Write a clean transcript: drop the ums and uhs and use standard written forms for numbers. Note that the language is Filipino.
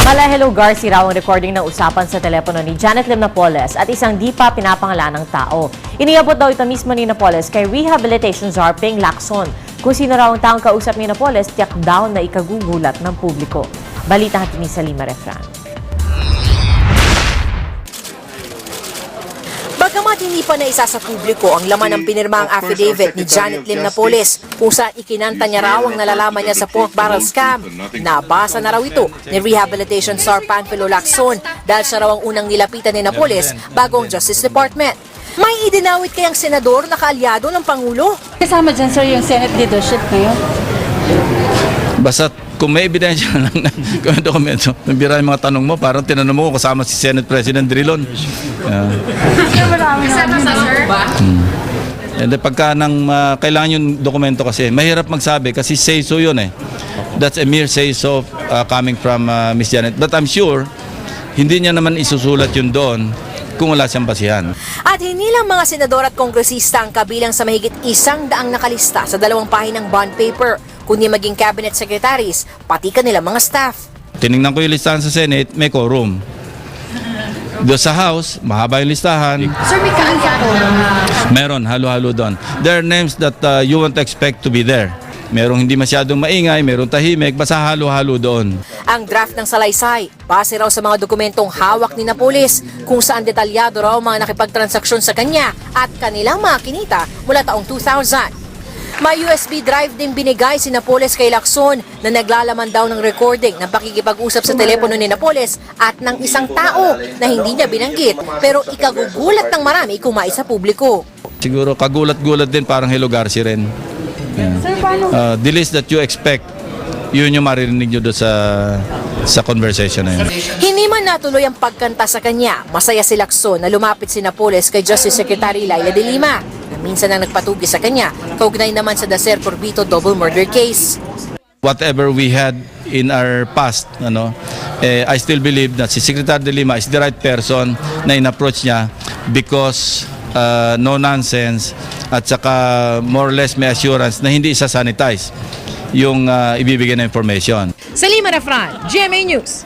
Hello Garcia raw ang recording ng usapan sa telepono ni Janet Lim Napoles at isang di pa pinapangalan ng tao. Iniabot daw ito mismo ni Napoles kay Rehabilitation Czar Ping Lacson. Kung sino raw ang taong kausap ni Napoles, tiyak daw na ikagugulat ng publiko. Balita natin ni Salima Refran. Bagamat hindi pa naisa sa publiko ang laman ng pinirmang affidavit ni Janet Lim Napoles kung saan ikinanta niya raw ang nalalaman niya sa pork barrel scam, nabasa na raw ito ni Rehabilitation Czar Panfilo Lacson dahil siya raw ang unang nilapitan ni Napoles bago ang Justice Department. May idinawit kayang senador na kaalyado ng Pangulo. Kasama dyan, sir, yung Senate leadership ngayon. Basta kung may ebidensya ng dokumento, nabira yung mga tanong mo, parang tinanong mo kung kasama si Senate President Drilon. Kasama sa sir? And then pagka kailangan yung dokumento kasi, mahirap magsabi kasi say-so yun eh. That's a mere say-so coming from Ms. Janet. But I'm sure, hindi niya naman isusulat yun doon kung wala siyang basihan. At hindi lang mga senador at kongresista ang kabilang sa mahigit 100 nakalista sa 2 pahinang bond paper, kundi maging cabinet secretaries, pati kanilang mga staff. Tinignan ko yung listahan sa Senate, may quorum. Doon sa House, mahaba yung listahan. Sir, may kaalyado. Meron, halo-halo doon. There are names that you won't expect to be there. Merong hindi masyadong maingay, merong tahimik, basta halo-halo doon. Ang draft ng salaysay, base raw sa mga dokumentong hawak ni Napoles kung saan detalyado raw mga nakipagtransaksyon sa kanya at kanilang mga kinita mula taong 2000. May USB drive din binigay si Napoles kay Lacson na naglalaman daw ng recording ng pakikipag-usap sa telepono ni Napoles at ng isang tao na hindi niya binanggit pero ikagugulat ng marami kung maisa publiko. Siguro kagulat-gulat din parang Hello Garcia rin. Sir, paano? The least that you expect, yun yung maririnig nyo doon sa conversation na yun. Hindi man natuloy ang pagkanta sa kanya, masaya si Lacson na lumapit si Napoles kay Justice Secretary Laila de Lima na minsan ang nagpatugi sa kanya, kaugnay naman sa Dacer Corbito double murder case. Whatever we had in our past, I still believe that si Secretary de Lima is the right person na in-approach niya because no nonsense at saka more or less may assurance na hindi isa-sanitize yung ibibigay na information. Salima Refran, GMA News.